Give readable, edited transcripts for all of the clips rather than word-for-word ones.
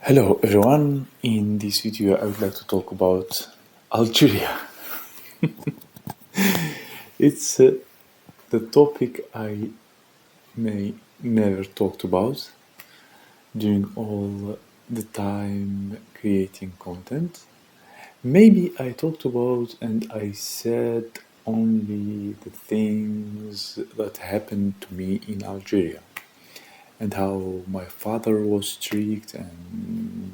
Hello everyone, in this video I would like to talk about Algeria. It's the topic I may never talked about during all the time creating content. Maybe I talked about and I said only the things that happened to me in Algeria and how my father was strict and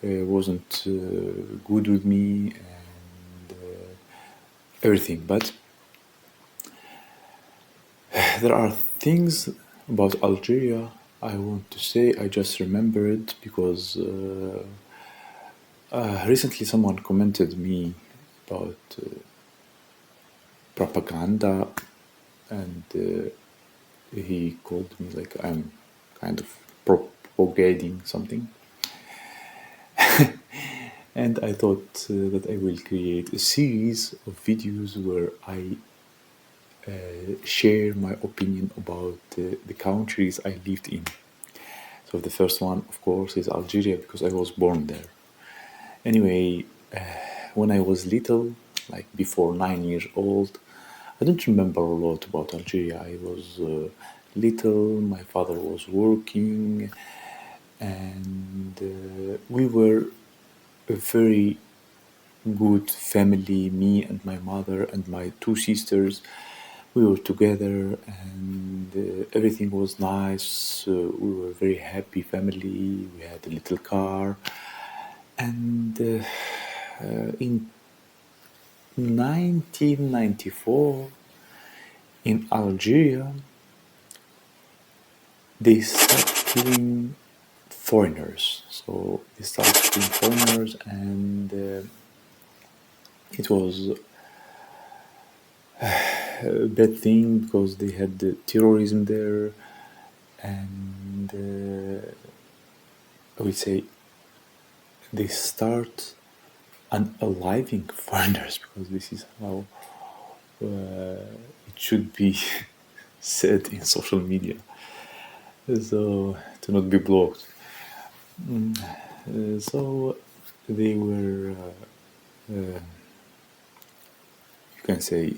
he wasn't good with me and everything. But there are things about Algeria I want to say. I just remembered because recently someone commented me about propaganda and he called me like I'm kind of propagating something. And I thought that I will create a series of videos where I share my opinion about the countries I lived in. So the first one, of course, is Algeria because I was born there. Anyway, when I was little, like before 9 years old, I don't remember a lot about Algeria. I was little, my father was working, and we were a very good family, me and my mother and my two sisters. We were together and everything was nice. We were a very happy family. We had a little car. And in 1994, in Algeria, they started killing foreigners. So they started killing foreigners, and it was a bad thing because they had the terrorism there, and I would say they start unaliving foreigners because this is how it should be said in social media, so to not be blocked. So they were, you can say,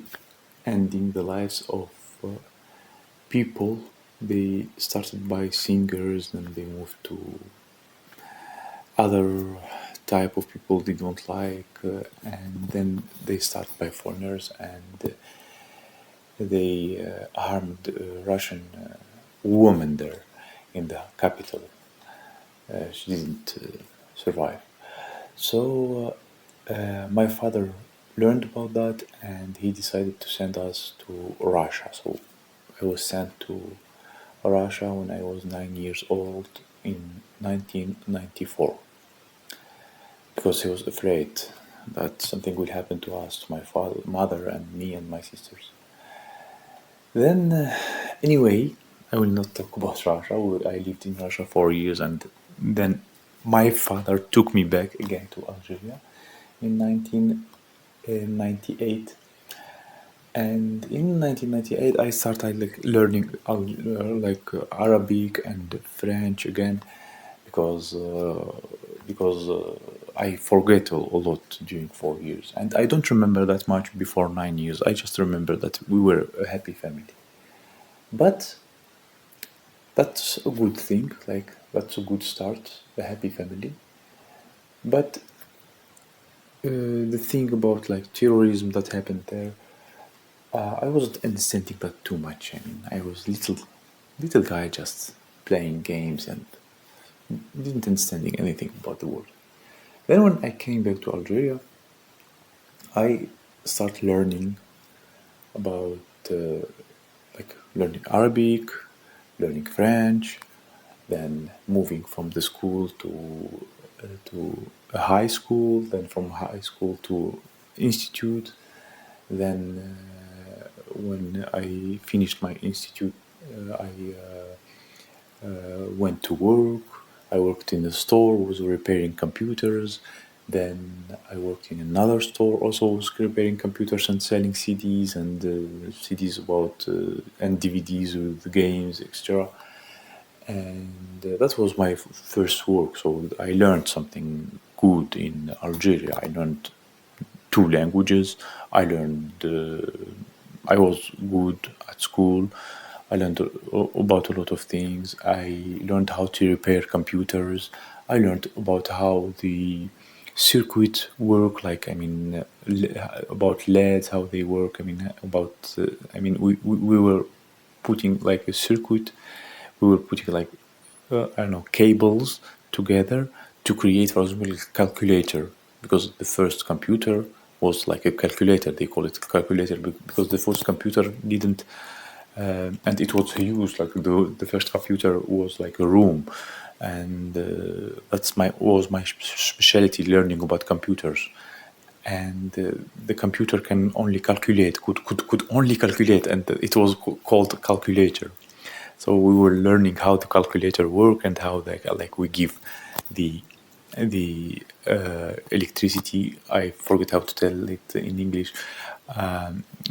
ending the lives of uh, people. They started by singers, then they moved to other type of people they don't like, and then they start by foreigners, and they harmed a Russian woman there in the capital. She didn't survive. So my father learned about that, and he decided to send us to Russia. So I was sent to Russia when I was 9 years old in 1994 because he was afraid that something will happen to us, to my father, mother, and me and my sisters. Then, anyway, I will not talk about Russia. I lived in Russia 4 years, and then my father took me back again to Algeria in 1998. And in 1998, I started like learning Arabic and French again because I forget a lot during 4 years, and I don't remember that much before 9 years. I just remember that we were a happy family. But that's a good thing. Like that's a good start, a happy family. But the thing about like terrorism that happened there, I wasn't understanding that too much. I mean, I was little guy just playing games and didn't understanding anything about the world. Then when I came back to Algeria, I started learning about like learning Arabic, learning French, then moving from the school to a high school, then from high school to institute. Then when I finished my institute, I went to work. I worked in a store, was repairing computers. Then I worked in another store, also was repairing computers and selling CDs and CDs about and DVDs with games, etc. and that was my first work. So I learned something good in Algeria. I learned two languages. I learned. I was good at school. I learned about a lot of things. I learned how to repair computers. I learned about how the circuit work. Like I mean, about LEDs, how they work. I mean, about. I mean, we were putting like a circuit. We were putting like I don't know, cables together to create, for example, a calculator. Because the first computer was like a calculator. They call it a calculator because the first computer didn't, and it was huge. Like the first computer was like a room, and that's my was my specialty, learning about computers. And the computer can only calculate, could only calculate, and it was called calculator. So we were learning how the calculator work and how like we give the electricity. I forget how to tell it in English.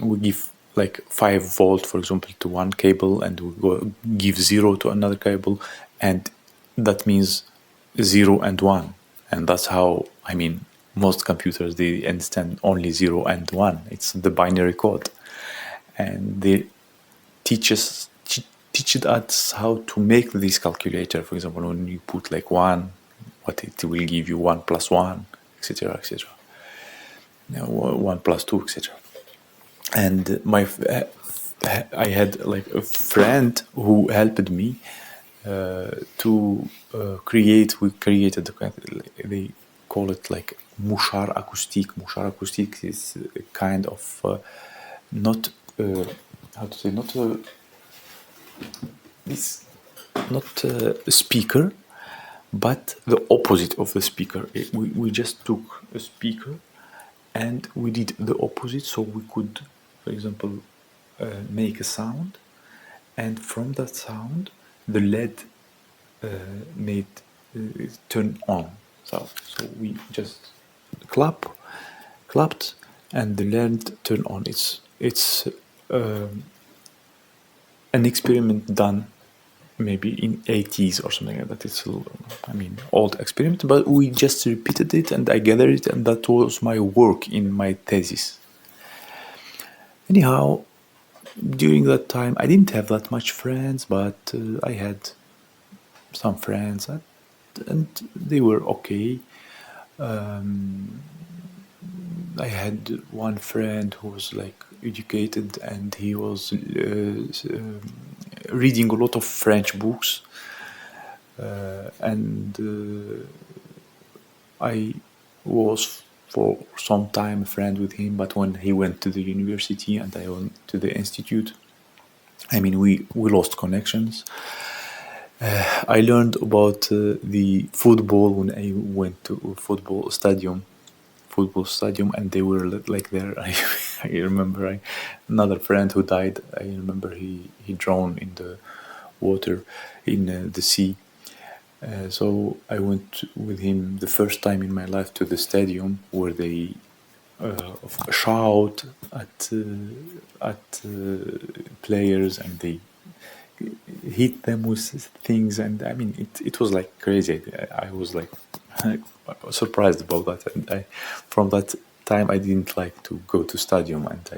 We give like 5 volt, for example, to one cable, and we give zero to another cable, and that means 0 and 1, and that's how I mean most computers they understand only 0 and 1. It's the binary code, and they teach us how to make this calculator. For example, when you put like one, what it will give you 1 plus 1, etc., etc. Now 1 plus 2, etc. And I had like a friend who helped me to create. We created they call it like mouchard acoustique. Mouchard acoustique is a kind of not how to say, not this not a speaker, but the opposite of the speaker. We just took a speaker and we did the opposite, so we could, for example, make a sound, and from that sound the LED made turn on. So we just clapped, and the LED turned on. It's an experiment done maybe in 80s or something like that. It's I mean old experiment, but we just repeated it and I gathered it, and that was my work in my thesis. Anyhow, during that time I didn't have that much friends, but I had some friends, and they were okay. I had one friend who was like educated, and he was reading a lot of French books, and I was for some time a friend with him. But when he went to the university and I went to the institute, I mean we lost connections. I learned about the football when I went to a football stadium, and they were like there. I remember another friend who died. I remember he drowned in the water, in the sea. So I went with him the first time in my life to the stadium where they shout at players, and they hit them with things, and I mean it was like crazy. I was like surprised about that, and from that time I didn't like to go to stadium, and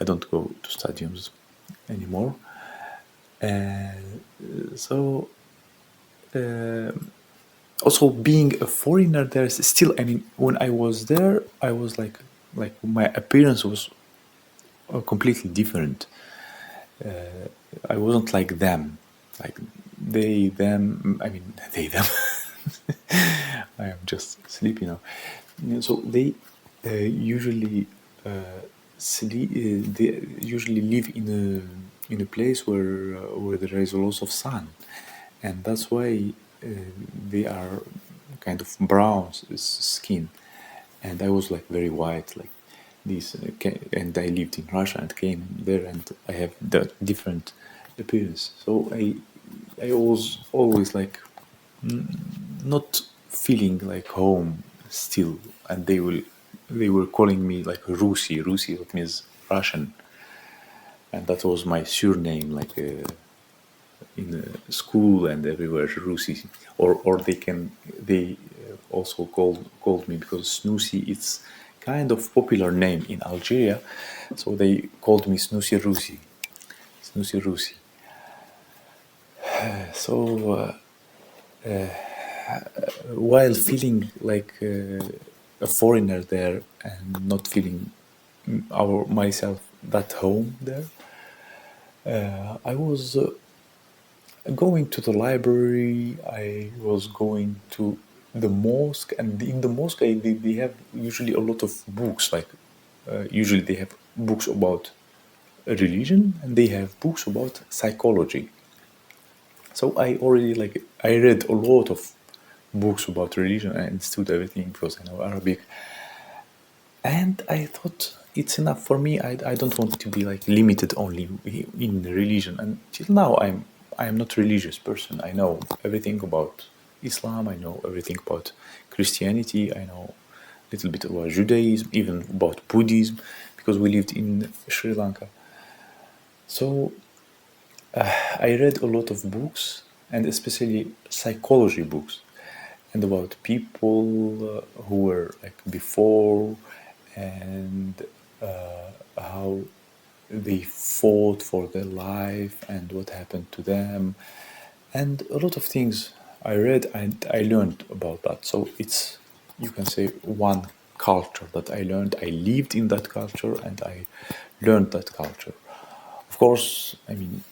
I don't go to stadiums anymore. So also being a foreigner there is still, I mean when I was there I was like my appearance was completely different. I wasn't like them, like they them. I mean they them. I am just sleepy now. So they usually they usually live in a place where there is a lot of sun, and that's why they are kind of brown skin, and I was like very white, like this. And I lived in Russia and came there, and I have that different appearance. So I was always like not feeling like home still, and they were calling me like Rusi, that means Russian, and that was my surname, like in school and everywhere, Rusi, or they also called me because Snoosy it's kind of popular name in Algeria, so they called me Snoosy Rusi, Snoosy Rusi. So while feeling like a foreigner there and not feeling our myself that home there, I was going to the library. I was going to the mosque, and in the mosque they have usually a lot of books. Like usually they have books about religion, and they have books about psychology. So I read a lot of books about religion. I understood everything because I know Arabic, and I thought it's enough for me. I don't want to be like limited only in religion. And till now, I'm not religious person. I know everything about Islam. I know everything about Christianity. I know a little bit about Judaism, even about Buddhism, because we lived in Sri Lanka. So I read a lot of books, and especially psychology books, and about people who were like before, and how they fought for their life and what happened to them, and a lot of things I read and I learned about that. So it's, you can say, one culture that I learned. I lived in that culture and I learned that culture. Of course, I mean,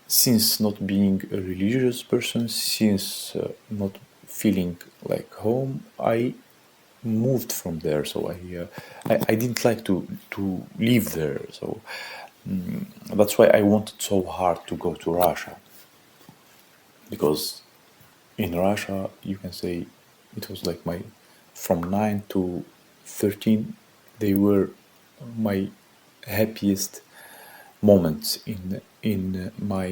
since not being a religious person, since not feeling like home, I moved from there. So I didn't like to live there. So that's why I wanted so hard to go to Russia, because in Russia you can say it was like my, from 9 to 13, they were my happiest moments in my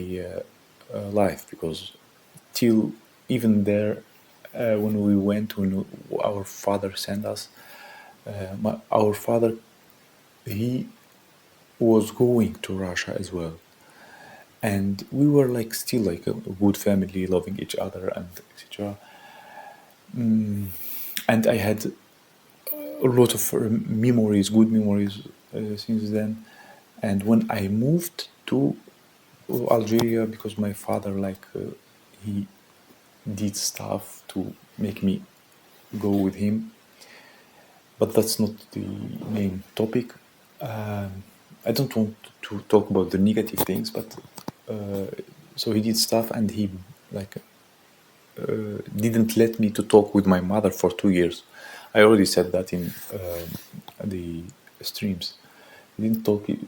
life, because till even there, when we went, when our father sent us, our father, he was going to Russia as well, and we were like still like a good family, loving each other and etc. And I had a lot of memories, good memories since then. And when I moved to Algeria, because my father he did stuff to make me go with him, but that's not the main topic. I don't want to talk about the negative things, but so he did stuff, and he like didn't let me to talk with my mother for 2 years. I already said that in the streams. He didn't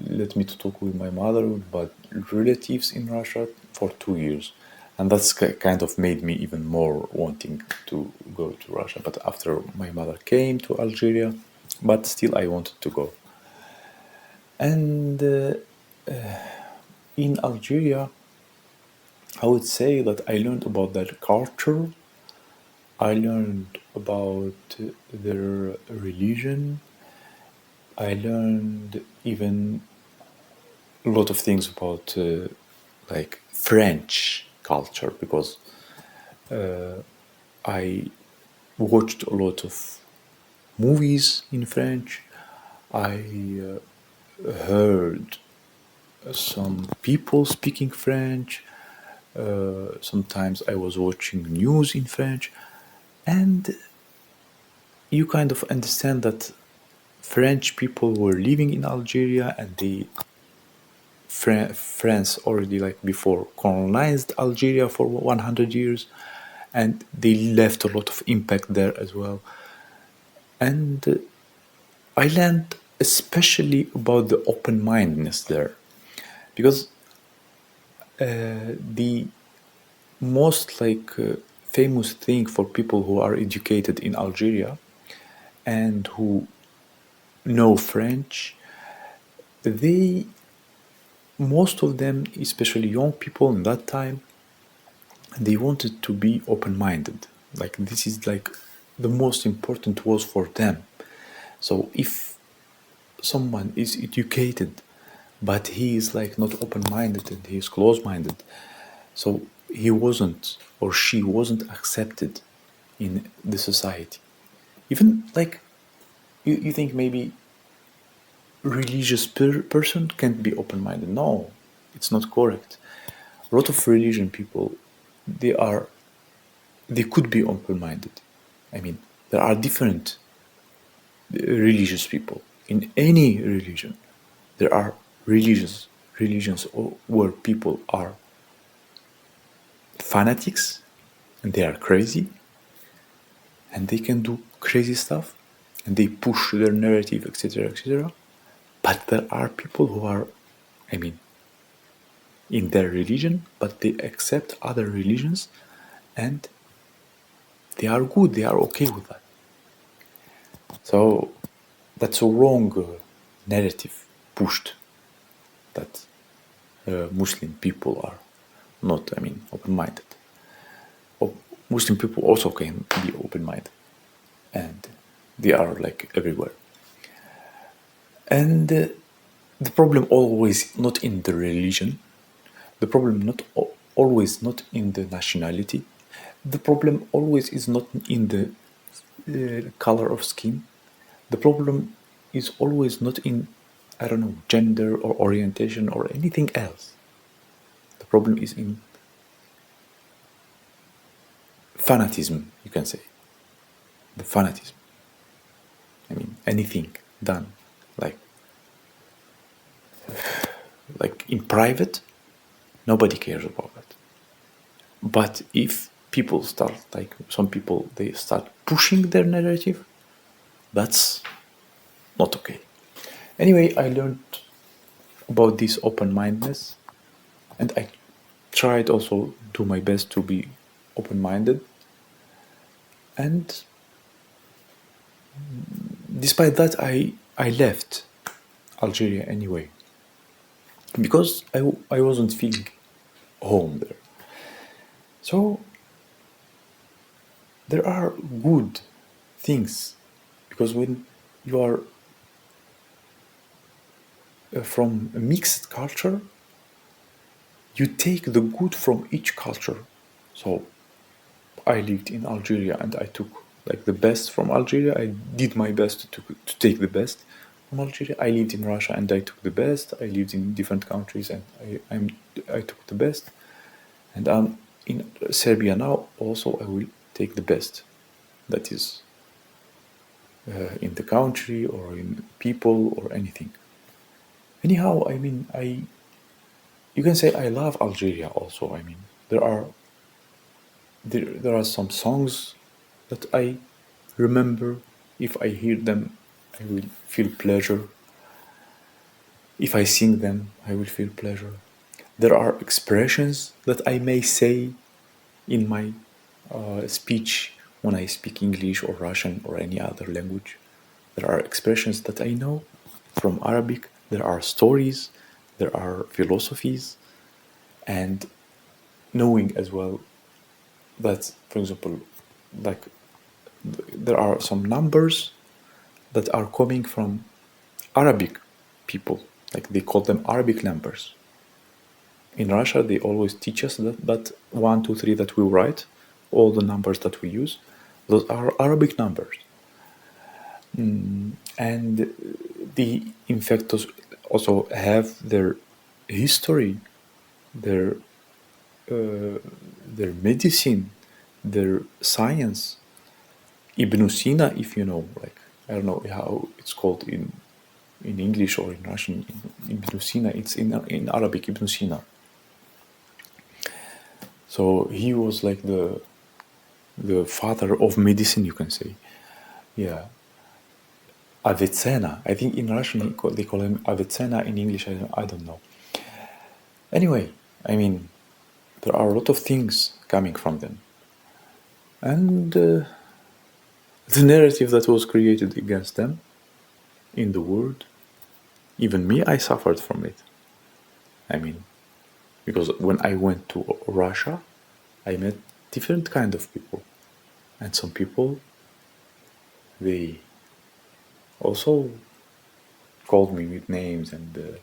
let me to talk with my mother, but relatives in Russia for 2 years, and that's kind of made me even more wanting to go to Russia. But after my mother came to Algeria, but still I wanted to go. And in Algeria, I would say that I learned about their culture. I learned about their religion. I learned even a lot of things about like French culture, because I watched a lot of movies in French. I heard some people speaking French. Sometimes I was watching news in French, and you kind of understand that French people were living in Algeria, and France already like before colonized Algeria for 100 years, and they left a lot of impact there as well. And I learned especially about the open-mindedness there, because the most famous thing for people who are educated in Algeria and who know French, they, most of them, especially young people in that time, they wanted to be open-minded. Like this is like the most important was for them. So if someone is educated but he is like not open-minded and he is close-minded, So he wasn't, or she wasn't accepted in the society. Even like you think maybe religious person can't be open-minded. No, it's not correct. A lot of religion people, they are, they could be open-minded. I mean, there are different religious people in any religion. There are religions where people are fanatics and they are crazy and they can do crazy stuff and they push their narrative, etc., etc. But there are people who are, I mean, in their religion, but they accept other religions and they are good, they are okay with that. So that's a wrong narrative pushed that Muslim people are not, I mean, open minded. Muslim people also can be open minded and they are like everywhere. And the problem always not in the religion, the problem not always not in the nationality, the problem always is not in the color of skin, the problem is always not in, I don't know, gender or orientation or anything else. The problem is in fanatism, you can say. The fanatism. I mean, anything done like in private, nobody cares about it. But if people start, like some people, they start pushing their narrative, that's not okay. Anyway, I learned about this open-mindedness, and I tried also do my best to be open-minded. And despite that, I left Algeria anyway because I wasn't feeling home there. So there are good things because when you are from a mixed culture, you take the good from each culture. So I lived in Algeria and I took like the best from Algeria. I did my best to take the best from Algeria. I lived in Russia and I took the best. I lived in different countries and I took the best. And I'm in Serbia now. Also, I will take the best. That is in the country or in people or anything. Anyhow, I mean, you can say I love Algeria. Also, I mean, there are some songs that I remember. If I hear them, I will feel pleasure. If I sing them, I will feel pleasure. There are expressions that I may say in my speech when I speak English or Russian or any other language. There are expressions that I know from Arabic. There are stories, there are philosophies, and knowing as well that, for example, like there are some numbers that are coming from Arabic people, like they call them Arabic numbers. In Russia, they always teach us that 1, 2, 3 that we write, all the numbers that we use, those are Arabic numbers. And the infectos also have their history, their their medicine, their science. Ibn Sina, if you know, like I don't know how it's called in English or in Russian. Ibn Sina, it's in Arabic. Ibn Sina. So he was like the father of medicine, you can say. Yeah. Avicenna. I think in Russian they call him Avicenna. In English, I don't know. Anyway, I mean, there are a lot of things coming from them. And the narrative that was created against them in the world, even me, I suffered from it. I mean, because when I went to Russia, I met different kind of people. And some people, they also called me with names and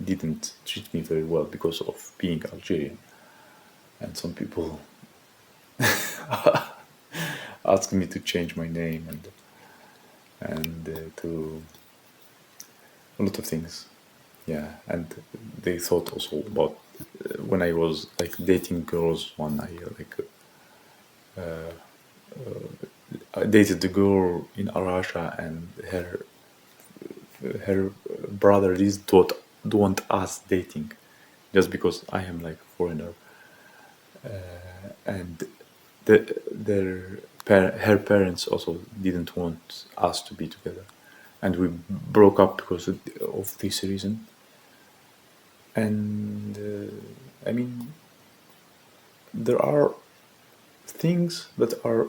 didn't treat me very well because of being Algerian. and some people ask me to change my name and to a lot of things. Yeah, and they thought also about when I was like dating girls. One I dated the girl in Arasha, and her brother is don't want us dating, just because I am like foreigner, and her parents also didn't want us to be together, and we broke up because of this reason. And I mean, there are things that are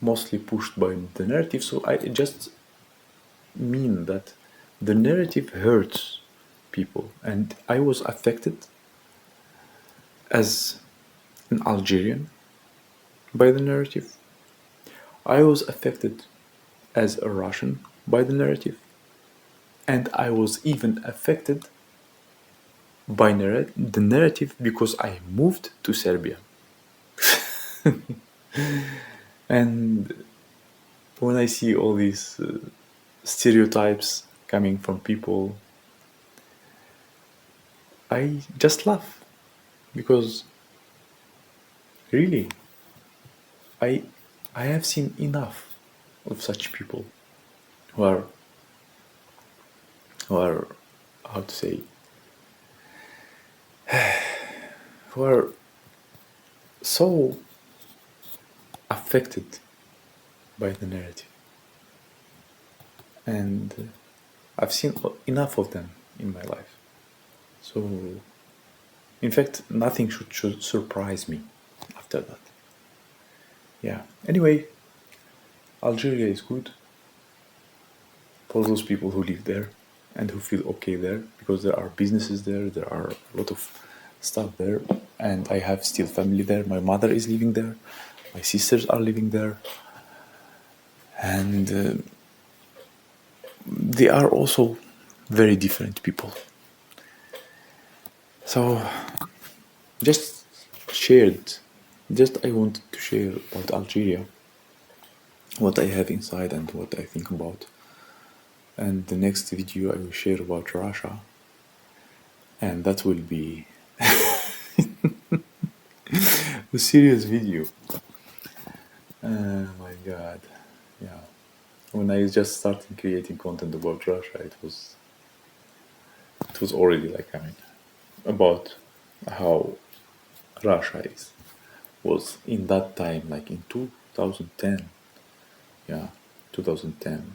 mostly pushed by the narrative, so I just mean that the narrative hurts people, and I was affected as an Algerian by the narrative. I was affected as a Russian by the narrative, and I was even affected by the narrative because I moved to Serbia. And when I see all these stereotypes coming from people, I just laugh because really, I I have seen enough of such people who are who are how to say who are so affected by the narrative, and I've seen enough of them in my life. So, in fact, nothing should surprise me after that. Yeah. Anyway, Algeria is good for those people who live there and who feel okay there, because there are businesses there, there are a lot of stuff there, and I have still family there. My mother is living there, my sisters are living there, and they are also very different people. So, just shared, just I wanted to share about Algeria, what I have inside and what I think about. And the next video I will share about Russia, and that will be a serious video. Oh my god, yeah. When I just started creating content about Russia, it was already like, I mean, about how Russia was in that time, like in 2010. Yeah, 2010,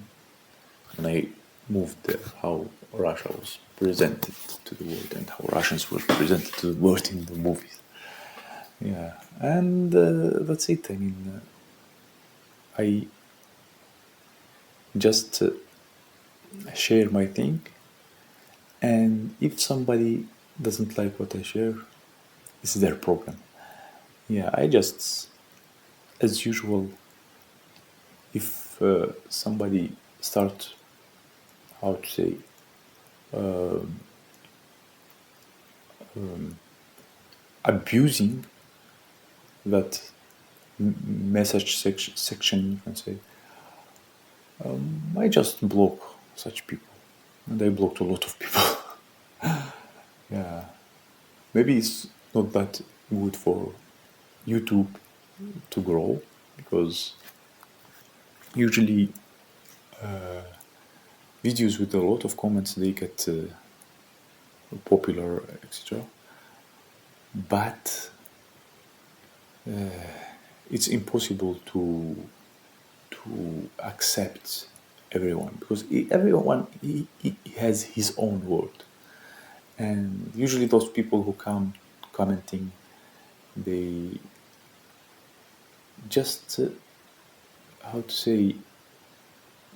when I moved there, how Russia was presented to the world and how Russians were presented to the world in the movies. Yeah, and that's it. I mean, I just share my thing, and if somebody doesn't like what I share, it's their problem. Yeah, I just, as usual, if somebody starts, how to say, abusing that message section, you can say, I just block such people, and I blocked a lot of people. Yeah, maybe it's not that good for YouTube to grow, because usually videos with a lot of comments, they get popular, etc. But it's impossible to accept everyone, because everyone he has his own world, and usually those people who come commenting, they just how to say,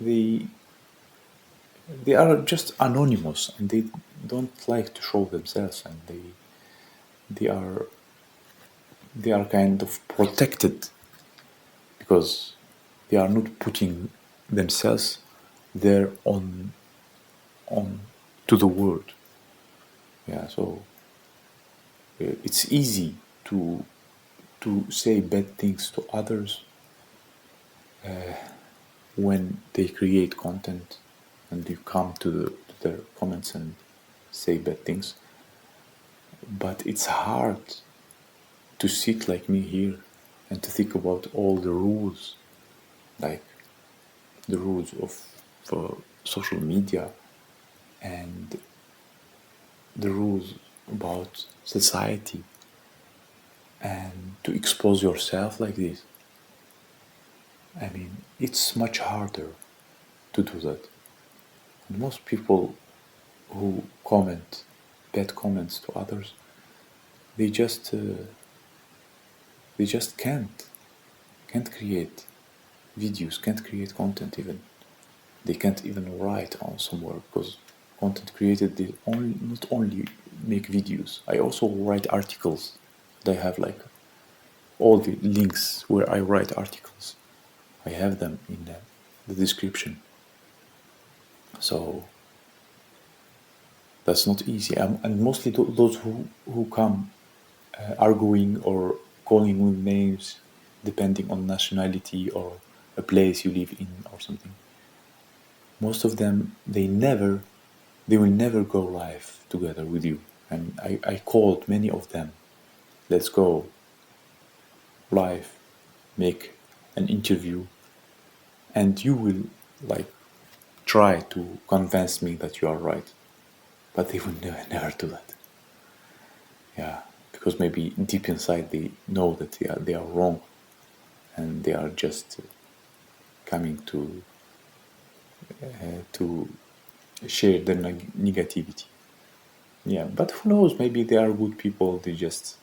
they they are just anonymous, and they don't like to show themselves, and they are they are kind of protected because they are not putting themselves there on to the world. Yeah, so it's easy to say bad things to others when they create content and you come to their comments and say bad things. But it's hard to sit like me here and to think about all the rules, like the rules of social media and the rules about society, and to expose yourself like this. I mean, it's much harder to do that. And most people who comment bad comments to others, they just can't create videos, can't create content even. They can't even write on somewhere because content created they only not only make videos. I also write articles. They have like all the links where I write articles. I have them in the description. So that's not easy. And mostly those who come arguing or calling with names depending on nationality or a place you live in or something. Most of them, they will never go live together with you. And I called many of them, let's go live, make an interview, and you will like try to convince me that you are right. But they will never do that. Yeah, because maybe deep inside they know that they are wrong and they are just coming to share their negativity. Yeah, but who knows? Maybe they are good people. They just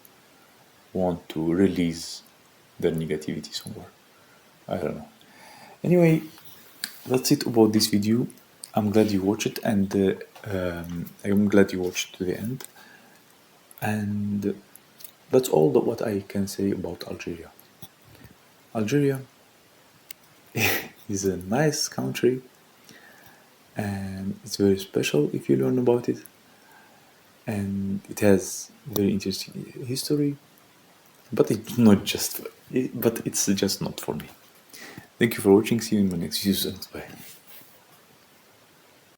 want to release their negativity somewhere. I don't know. Anyway, that's it about this video. I'm glad you watched it, and I'm glad you watched to the end. And that's all what I can say about Algeria. Algeria is a nice country, and it's very special if you learn about it. And it has very interesting history, but it's not just. But it's just not for me. Thank you for watching. See you in my next video. Bye.